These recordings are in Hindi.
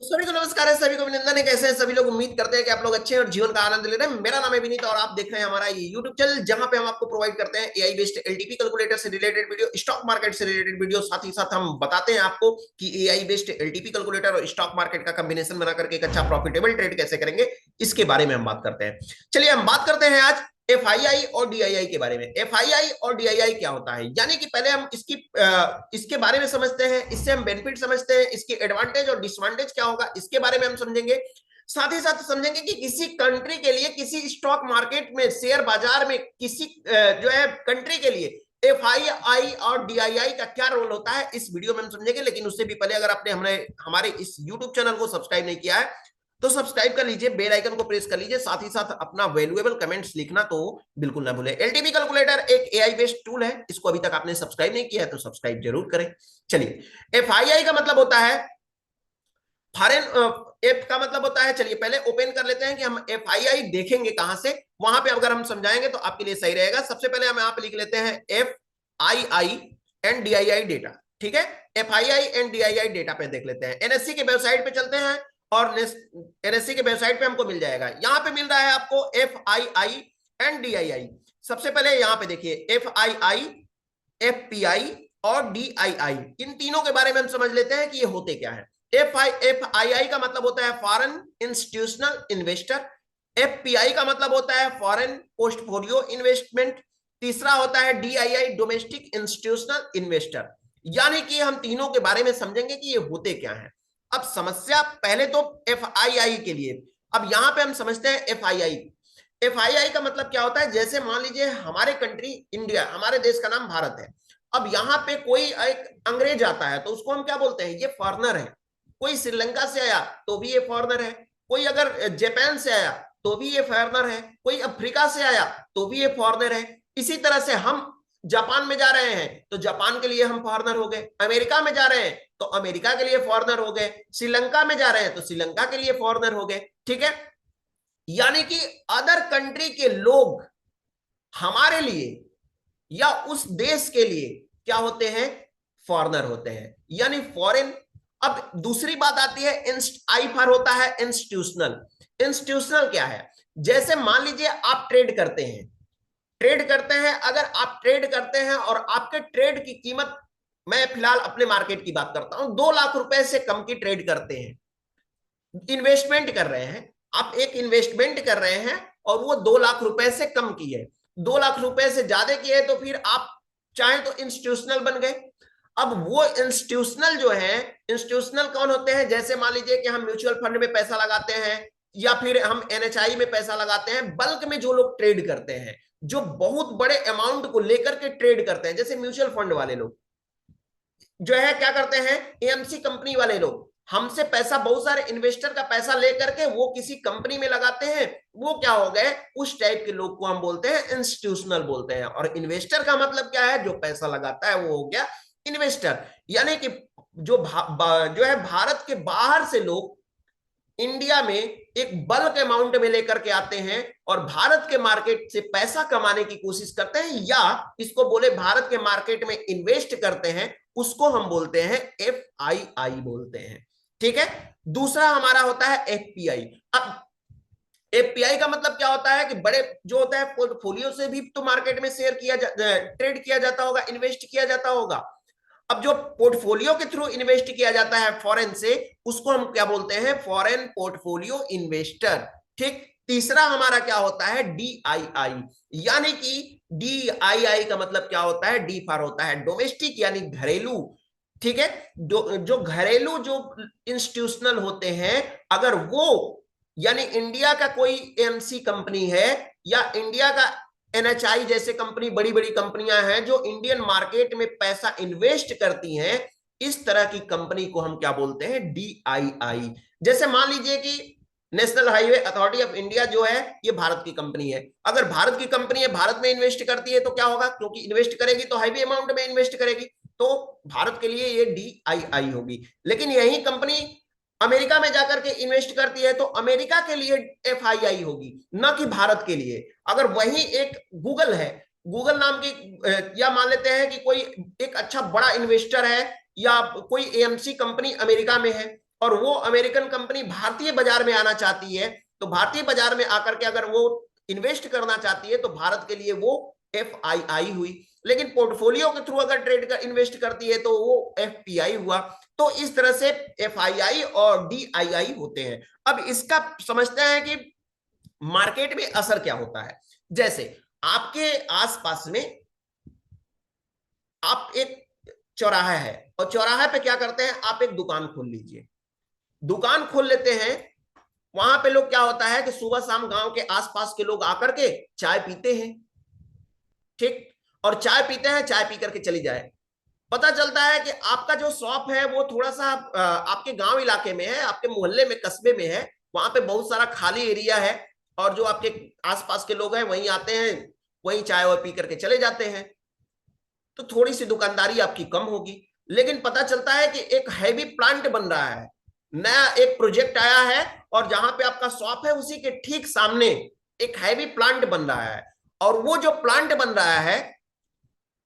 सभी को नमस्कार है, सभी को अभिनंदन है। कैसे हैं सभी लोग? उम्मीद करते हैं कि आप लोग अच्छे हैं और जीवन का आनंद ले रहे हैं। मेरा नाम है विनीत और आप देख रहे हैं हमारा ये यूट्यूब चैनल, जहां पे हम आपको प्रोवाइड करते हैं एआई बेस्ड एलटीपी कैलकुलेटर से रिलेटेड वीडियो, स्टॉक मार्केट से रिलेटेड वीडियो। साथ ही साथ हम बताते हैं आपको कि एआई बेस्ड एलटीपी कैलकुलेटर और स्टॉक मार्केट का कॉम्बिनेशन बना करके एक अच्छा प्रॉफिटेबल ट्रेड कैसे करेंगे, इसके बारे में हम बात करते हैं। चलिए हम बात करते हैं आज एफआईआई और डीआईआई के बारे में। एफआईआई और डीआईआई क्या होता है, यानी कि पहले हम इसके बारे में समझते हैं, इससे हम बेनिफिट समझते हैं, इसकी एडवांटेज और डिसएडवांटेज क्या होगा इसके बारे में हम समझेंगे। साथ ही साथ समझेंगे कि किसी कंट्री के लिए, किसी स्टॉक मार्केट में, शेयर बाजार में, किसी जो है कंट्री के लिए एफआईआई और डीआईआई का क्या रोल होता है, इस वीडियो में हम समझेंगे। लेकिन उससे भी पहले अगर आपने हमारे इस यूट्यूब चैनल को सब्सक्राइब नहीं किया है तो सब्सक्राइब कर लीजिए, बेल आइकन को प्रेस कर लीजिए। साथ ही साथ अपना वैल्यूएबल कमेंट्स लिखना तो बिल्कुल ना भूलें। एलटीपी कैलकुलेटर एक एआई बेस्ड टूल है, इसको अभी तक आपने सब्सक्राइब नहीं किया है तो सब्सक्राइब जरूर करें। चलिए, एफआईआई का मतलब होता है फॉरेन, एफ का मतलब होता है, चलिए पहले ओपन कर लेते हैं कि हम एफआईआई देखेंगे कहां से, वहां पे अगर हम समझाएंगे तो आपके लिए सही रहेगा। सबसे पहले हम यहाँ पे लिख लेते हैं F I I and DII data. ठीक है, F I I and DII data पे देख लेते हैं। एनएससी के वेबसाइट पे चलते हैं और एनएससी के वेबसाइट पे हमको मिल जाएगा। यहाँ पे मिल रहा है आपको F I I and DII. सबसे पहले यहाँ पे देखिए F I I, F P I और डी आई आई, इन तीनों के बारे में हम समझ लेते हैं कि ये होते क्या है। एफ आई आई का मतलब होता है foreign institutional investor. F P I का मतलब होता है फॉरेन पोर्टफोलियो इन्वेस्टमेंट। तीसरा होता है D I I, domestic institutional investor. यानी कि हम तीनों के बारे में समझेंगे कि ये होते क्या है। अब समस्या पहले तो एफ आई आई के लिए, अब यहां पे हम समझते हैं F I I. F I आई का मतलब क्या होता है, जैसे मान लीजिए हमारे कंट्री इंडिया, हमारे देश का नाम भारत है। अब यहाँ पे कोई एक अंग्रेज आता है तो उसको हम क्या बोलते हैं, ये फॉरनर है। कोई श्रीलंका से आया तो भी ये फॉरनर है। कोई अगर जापान से आया तो भी ये फॉरनर है। कोई अफ्रीका से आया तो भी ये फॉरनर है। इसी तरह से हम जापान में जा रहे हैं तो जापान के लिए हम फॉरनर हो गए। अमेरिका में जा रहे हैं तो अमेरिका के लिए फॉरनर हो गए। श्रीलंका में जा रहे हैं तो श्रीलंका के लिए फॉरनर हो गए। ठीक है, यानी कि अदर कंट्री के लोग हमारे लिए या उस देश के लिए क्या होते हैं, फॉरेनर होते हैं, यानी फॉरेन। अब दूसरी बात आती है, आई फॉर होता है इंस्टीट्यूशनल। इंस्टीट्यूशनल क्या है, जैसे मान लीजिए आप ट्रेड करते हैं, अगर आप ट्रेड करते हैं और आपके ट्रेड की कीमत, मैं फिलहाल अपने मार्केट की बात करता हूं, 2 लाख रुपए से कम की ट्रेड करते हैं, इन्वेस्टमेंट कर रहे हैं, आप एक इन्वेस्टमेंट कर रहे हैं और वो 2 लाख रुपए से कम की है, 2 लाख रुपए से ज्यादा की है तो फिर आप चाहे तो इंस्टीट्यूशनल बन गए। अब वो इंस्टीट्यूशनल जो है, इंस्टीट्यूशनल कौन होते हैं, जैसे मान लीजिए कि हम म्यूचुअल फंड में पैसा लगाते हैं या फिर हम एनएचआई में पैसा लगाते हैं। बल्क में जो लोग ट्रेड करते हैं, जो बहुत बड़े अमाउंट को लेकर के ट्रेड करते हैं, जैसे म्यूचुअल फंड वाले लोग जो है क्या करते हैं, एएमसी कंपनी वाले लोग हमसे पैसा, बहुत सारे इन्वेस्टर का पैसा लेकर के वो किसी कंपनी में लगाते हैं, वो क्या हो गए, उस टाइप के लोग को हम बोलते हैं इंस्टीट्यूशनल बोलते हैं। और इन्वेस्टर का मतलब क्या है, जो पैसा लगाता है वो हो गया इन्वेस्टर। यानी कि जो है भारत के बाहर से लोग इंडिया में एक बल्क अमाउंट में लेकर के आते हैं और भारत के मार्केट से पैसा कमाने की कोशिश करते हैं, या इसको बोले भारत के मार्केट में इन्वेस्ट करते हैं, उसको हम बोलते हैं एफ आई आई बोलते हैं। ठीक है, दूसरा हमारा होता है एफपीआई। अब एफपीआई का मतलब क्या होता है कि बड़े जो होता है पोर्टफोलियो से भी तो मार्केट में ट्रेड किया जाता होगा, इन्वेस्ट किया जाता होगा। अब जो पोर्टफोलियो के थ्रू इन्वेस्ट किया जाता है फॉरेन से, उसको हम क्या बोलते हैं, फॉरेन पोर्टफोलियो इन्वेस्टर। ठीक, तीसरा हमारा क्या होता है, डी आई आई। यानी कि डी आई आई का मतलब क्या होता है, डी फॉर होता है डोमेस्टिक, यानी घरेलू। ठीक है, जो घरेलू जो इंस्टीट्यूशनल होते हैं, अगर वो, यानी इंडिया का कोई एमसी कंपनी है या इंडिया का एनएचआई जैसे कंपनी, बड़ी बड़ी कंपनियां हैं जो इंडियन मार्केट में पैसा इन्वेस्ट करती हैं, इस तरह की कंपनी को हम क्या बोलते हैं, डीआईआई। जैसे मान लीजिए कि national highway authority of India जो है, ये भारत की कंपनी है। अगर भारत की कंपनी है, भारत में इन्वेस्ट करती है, तो क्या होगा, क्योंकि इन्वेस्ट करेगी तो हाईवे अमाउंट में इन्वेस्ट करेगी, तो भारत के लिए ये डीआईआई होगी। लेकिन यही कंपनी अमेरिका में जाकर के इन्वेस्ट करती है तो अमेरिका के लिए एफआईआई होगी, ना कि भारत के लिए। अगर वही एक गूगल है, गूगल नाम की, या मान लेते हैं कि कोई एक अच्छा बड़ा इन्वेस्टर है या कोई एएमसी कंपनी अमेरिका में है, और वो अमेरिकन कंपनी भारतीय बाजार में आना चाहती है, तो भारतीय बाजार में आकर के अगर वो इन्वेस्ट करना चाहती है तो भारत के लिए वो FII हुई। लेकिन पोर्टफोलियो के थ्रू अगर ट्रेड कर इन्वेस्ट करती है तो वो FPI हुआ। तो इस तरह से FII और DII होते हैं। अब इसका समझते हैं कि मार्केट में असर क्या होता है। जैसे आपके आसपास में आप एक चौराहा है और चौराहे पे क्या करते हैं, आप एक दुकान खोल लीजिए। दुकान खोल लेते हैं, वहां पे लोग क्या होता है कि सुबह शाम गांव के आसपास के लोग आकर के चाय पीते हैं, ठीक, और चाय पीते हैं, चाय पी करके चली जाए। पता चलता है कि आपका जो शॉप है वो थोड़ा सा आपके गांव इलाके में है, आपके मोहल्ले में, कस्बे में है, वहां पे बहुत सारा खाली एरिया है और जो आपके आसपास के लोग हैं वहीं आते हैं, वहीं चाय वाय पी करके चले जाते हैं, तो थोड़ी सी दुकानदारी आपकी कम होगी। लेकिन पता चलता है कि एक हैवी प्लांट बन रहा है, नया एक प्रोजेक्ट आया है और जहां पे आपका शॉप है उसी के ठीक सामने एक हैवी प्लांट बन रहा है, और वो जो प्लांट बन रहा है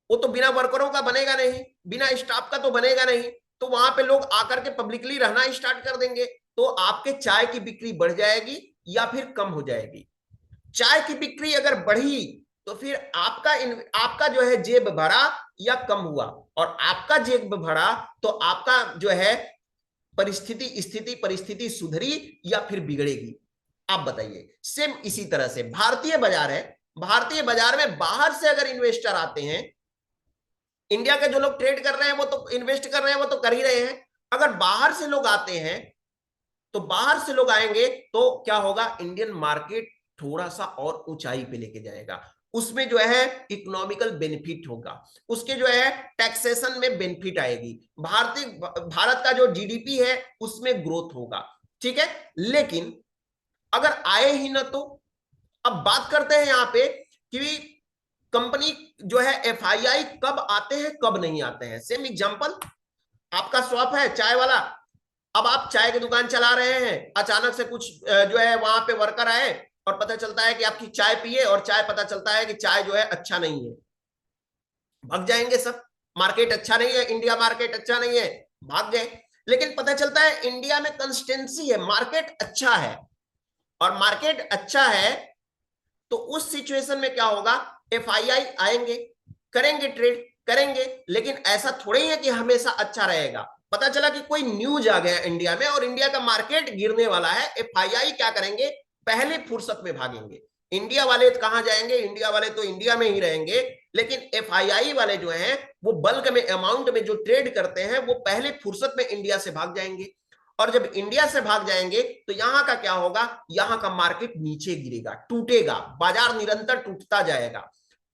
वो तो बिना वर्करों का बनेगा नहीं, बिना स्टाफ का तो बनेगा नहीं, तो वहां पे लोग आकर के पब्लिकली रहना स्टार्ट कर देंगे, तो आपके चाय की बिक्री बढ़ जाएगी या फिर कम हो जाएगी। चाय की बिक्री अगर बढ़ी तो फिर आपका जो है जेब भरा या कम हुआ, और आपका जेब भरा तो आपका जो है परिस्थिति सुधरी या फिर बिगड़ेगी। आप बताइए। सेम इसी तरह से भारतीय बाजार है, भारतीय बाजार में बाहर से अगर इन्वेस्टर आते हैं, इंडिया के जो लोग ट्रेड कर रहे हैं वो तो इन्वेस्ट कर रहे हैं, वो तो कर ही रहे हैं, अगर बाहर से लोग आते हैं तो बाहर से लोग आएंगे तो क्या होगा, इंडियन मार्केट थोड़ा सा और ऊंचाई पे लेके जाएगा, उसमें जो है इकोनॉमिकल बेनिफिट होगा, उसके जो है टैक्सेशन में बेनिफिट आएगी, भारत का जो GDP है उसमें ग्रोथ होगा, ठीक है। लेकिन अगर आए ही ना तो, अब बात करते हैं यहां पे कि कंपनी जो है FII कब आते हैं कब नहीं आते हैं। सेम एग्जांपल, आपका शॉप है चाय वाला, अब आप चाय की दुकान चला रहे हैं, अचानक से कुछ जो है वहां पे वर्कर आए और पता चलता है कि आपकी चाय पिए और चाय पता चलता है कि चाय जो है अच्छा नहीं है, भाग जाएंगे सब। मार्केट अच्छा नहीं है, इंडिया मार्केट अच्छा नहीं है, भाग गए। लेकिन पता चलता है इंडिया में कंसिस्टेंसी है, मार्केट अच्छा है, और मार्केट अच्छा है तो उस सिचुएशन में क्या होगा, FII आएंगे, करेंगे ट्रेड करेंगे, लेकिन ऐसा थोड़ी है कि हमेशा अच्छा रहेगा। पता चला कि कोई न्यूज आ गया इंडिया में और इंडिया का मार्केट गिरने वाला है, FII क्या करेंगे, पहले फुर्सत में भागेंगे। इंडिया वाले कहां जाएंगे, इंडिया वाले तो इंडिया में ही रहेंगे, लेकिन FII वाले जो हैं वो बल्क में, अमाउंट में जो ट्रेड करते हैं वो पहले फुर्सत में इंडिया से भाग जाएंगे, और जब इंडिया से भाग जाएंगे तो यहां का क्या होगा, यहां का मार्केट नीचे गिरेगा, टूटेगा, बाजार निरंतर टूटता जाएगा,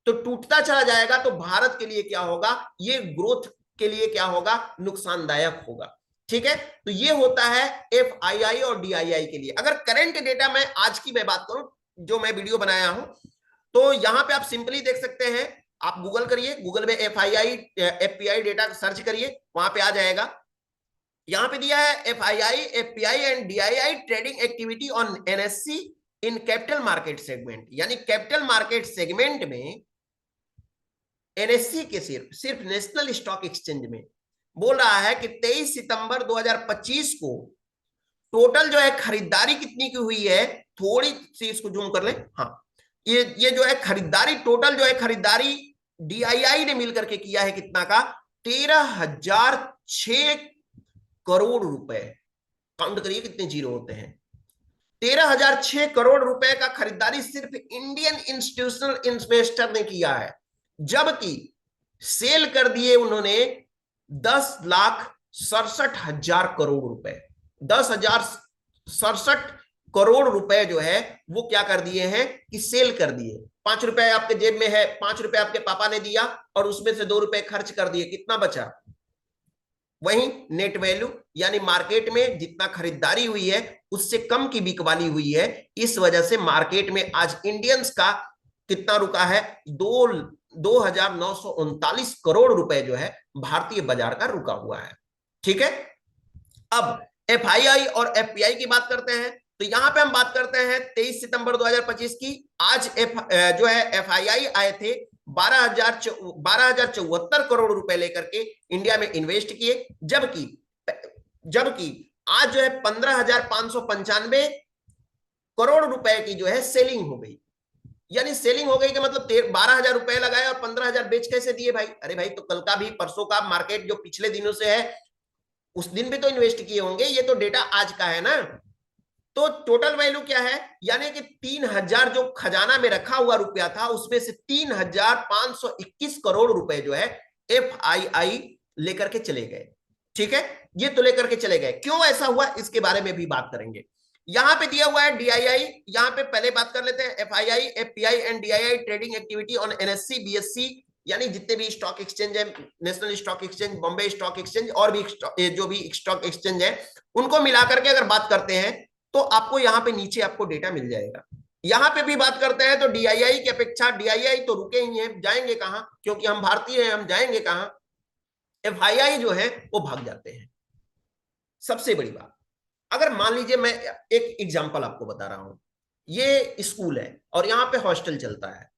तो टूटता चला जाएगा तो भारत के लिए क्या होगा, ये ग्रोथ के लिए क्या होगा, नुकसानदायक होगा, ठीक है। तो ये होता है FII और DII के लिए। अगर करंट डेटा में आज की मैं बात करूं, जो मैं वीडियो बनाया हूं, तो यहां पे आप सिंपली देख सकते हैं, आप गूगल करिए, गूगल में FII FPI डेटा सर्च करिए, वहां पे आ जाएगा। यहां पे दिया है FII FPI and DII trading activity on NSE in capital market segment, यानी कैपिटल मार्केट सेगमेंट में NSE के सिर्फ नेशनल स्टॉक एक्सचेंज में बोल रहा है कि 23 सितंबर 2025 को टोटल जो है खरीदारी कितनी की हुई है, थोड़ी सी इसको जूम कर ले, हाँ, ये जो है खरीदारी, टोटल जो है खरीदारी DII ने मिलकर के किया है कितना का, 13,006 करोड़ रुपए। काउंट करिए कितने जीरो होते हैं, 13,006 करोड़ रुपए का खरीदारी सिर्फ इंडियन इंस्टीट्यूशनल इन्वेस्टर ने किया है, जबकि सेल कर दिए उन्होंने 10,67,000 करोड़ रुपए, 10,067 करोड़ रुपए जो है वो क्या कर दिए हैं कि सेल कर दिए। 5 रुपए आपके जेब में है, 5 रुपए आपके पापा ने दिया और उसमें से 2 रुपए खर्च कर दिए, कितना बचा, वही नेट वैल्यू, यानी मार्केट में जितना खरीदारी हुई है उससे कम की बिकवाली हुई है। इस वजह से मार्केट में आज इंडियंस का कितना रुका है, 2,939 करोड़ रुपए जो है भारतीय बाजार का रुका हुआ है, ठीक है। अब FII और FPI की बात करते हैं, तो यहां पे हम बात करते हैं 23 सितंबर 2025 की। आज जो है FII आए थे 12,074 करोड़ रुपए लेकर के इंडिया में इन्वेस्ट किए, जबकि आज जो है 15,595 करोड़ रुपए की जो है सेलिंग हो गई। यानी सेलिंग हो गई कि मतलब 12,000 रुपए लगाए और 15,000 बेच कैसे दिए भाई? अरे भाई, तो कल का भी परसों का मार्केट जो पिछले दिनों से है उस दिन भी तो इन्वेस्ट किए होंगे, ये तो डेटा आज का है ना। तो टोटल वैल्यू क्या है? यानी कि 3,000 जो खजाना में रखा हुआ रुपया था उसमें से 3,521 करोड़ रुपए जो है FII लेकर के चले गए। ठीक है, ये तो लेकर के चले गए। क्यों ऐसा हुआ इसके बारे में भी बात करेंगे। यहां पे दिया हुआ है DII, यहां पे पहले बात कर लेते हैं। FII, FPI and DII trading activity on NSE BSE, यानी जितने भी स्टॉक एक्सचेंज है, national stock exchange, Bombay stock exchange और भी जो भी स्टॉक एक्सचेंज है, उनको मिलाकर के अगर बात करते हैं तो आपको यहां पे नीचे आपको डेटा मिल जाएगा। यहां पे भी बात करते हैं तो DII की अपेक्षा DII तो रुके ही हैं, जाएंगे कहां, क्योंकि हम भारतीय हैं, हम जाएंगे कहां। FII जो है वो भाग जाते हैं। सबसे बड़ी बात, अगर मान लीजिए मैं एक एग्जांपल आपको बता रहा हूं, ये स्कूल है और यहाँ पे हॉस्टल चलता है।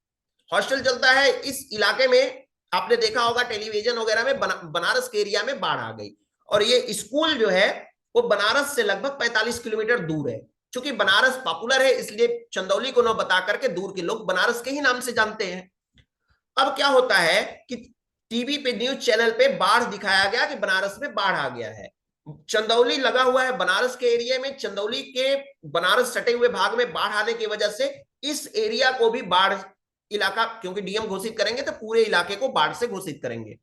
हॉस्टल चलता है इस इलाके में, आपने देखा होगा टेलीविजन वगैरह में, बनारस के एरिया में बाढ़ आ गई और ये स्कूल जो है वो बनारस से लगभग 45 किलोमीटर दूर है। चूंकि बनारस पॉपुलर है इसलिए चंदौली को न बता करके दूर के लोग बनारस के ही नाम से जानते हैं। अब क्या होता है कि टीवी पे, न्यूज चैनल पे बाढ़ दिखाया गया कि बनारस में बाढ़ आ गया है। चंदौली लगा हुआ है बनारस के एरिया में, चंदौली के बनारस सटे हुए भाग में बाढ़ आने की वजह से इस एरिया को भी बाढ़ इलाका, क्योंकि DM घोषित करेंगे तो पूरे इलाके को बाढ़ से घोषित करेंगे।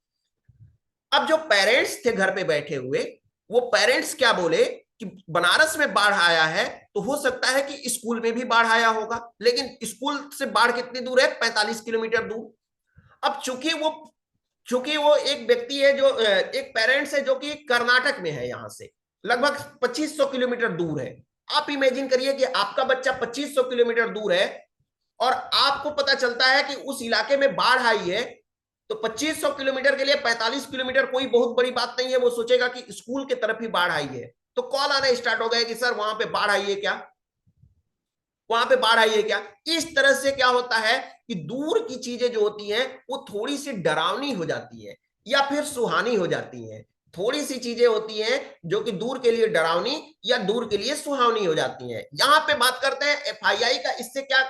अब जो पेरेंट्स थे घर पे बैठे हुए, वो पेरेंट्स क्या बोले कि बनारस में बाढ़ आया है तो हो सकता है कि स्कूल में भी बाढ़ आया होगा, लेकिन स्कूल से बाढ़ कितनी दूर है? 45 किलोमीटर दूर। अब चूंकि वो एक व्यक्ति है, जो एक पेरेंट्स है जो कि कर्नाटक में है, यहां से लगभग 2500 किलोमीटर दूर है। आप इमेजिन करिए कि आपका बच्चा 2500 किलोमीटर दूर है और आपको पता चलता है कि उस इलाके में बाढ़ आई है। तो 2500 किलोमीटर के लिए 45 किलोमीटर कोई बहुत बड़ी बात नहीं है। वो सोचेगा कि स्कूल की तरफ ही बाढ़ आई है, तो कॉल आना स्टार्ट हो गए कि सर वहां पे बाढ़ आई है क्या, वहां पे बाढ़ आई है क्या। इस तरह से क्या होता है कि दूर की चीजें जो होती हैं वो थोड़ी सी डरावनी हो जाती है या फिर सुहानी हो जाती हैं। थोड़ी सी चीजें होती हैं जो कि दूर के लिए डरावनी या दूर के लिए सुहावनी हो जाती हैं। यहां पे बात करते हैं FII का, इससे क्या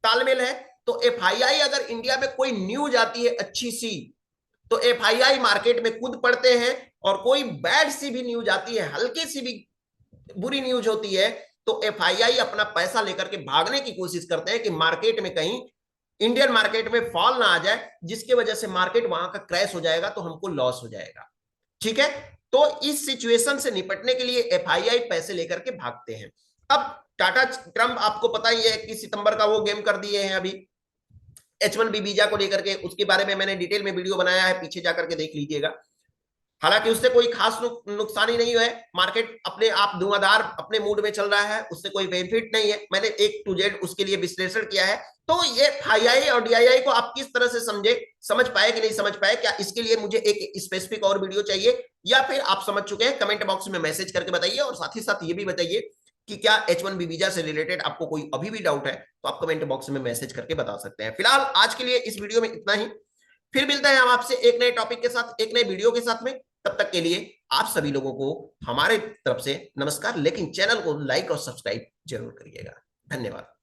तालमेल है। तो FII, अगर इंडिया में कोई न्यूज आती है अच्छी सी तो FII मार्केट में कूद पड़ते हैं, और कोई बैड सी भी न्यूज आती है, हल्की सी भी बुरी न्यूज होती है, तो FII अपना पैसा लेकर के भागने की कोशिश करते हैं कि मार्केट में कहीं इंडियन मार्केट में फॉल ना आ जाए, जिसकी वजह से मार्केट वहां का क्रैश हो जाएगा तो हमको लॉस हो जाएगा। ठीक है, तो इस सिचुएशन से निपटने के लिए FII पैसे लेकर के भागते हैं। अब टाटा ट्रम्प आपको पता ही है, 21 सितंबर का वो गेम कर दिए हैं अभी H1B वीजा को लेकर के। उसके बारे में मैंने डिटेल में वीडियो बनाया है, पीछे जाकर के देख लीजिएगा। हालांकि उससे कोई खास नुकसान ही नहीं है, मार्केट अपने आप धुआंधार अपने मूड में चल रहा है, उससे कोई बेनिफिट नहीं है। मैंने A to Z उसके लिए विश्लेषण किया है। तो ये FII और DII को आप किस तरह से समझ पाए कि नहीं समझ पाए, क्या इसके लिए मुझे एक स्पेसिफिक और वीडियो चाहिए, या फिर आप समझ चुके हैं? कमेंट बॉक्स में मैसेज करके बताइए। और साथ ही साथ ये भी बताइए कि क्या H1B वीजा से रिलेटेड आपको कोई अभी भी डाउट है, तो आप कमेंट बॉक्स में मैसेज करके बता सकते हैं। फिलहाल आज के लिए इस वीडियो में इतना ही। फिर मिलते हैं हम आपसे एक नए टॉपिक के साथ, एक नए वीडियो के साथ में। तब तक के लिए आप सभी लोगों को हमारे तरफ से नमस्कार, लेकिन चैनल को लाइक और सब्सक्राइब जरूर करिएगा। धन्यवाद।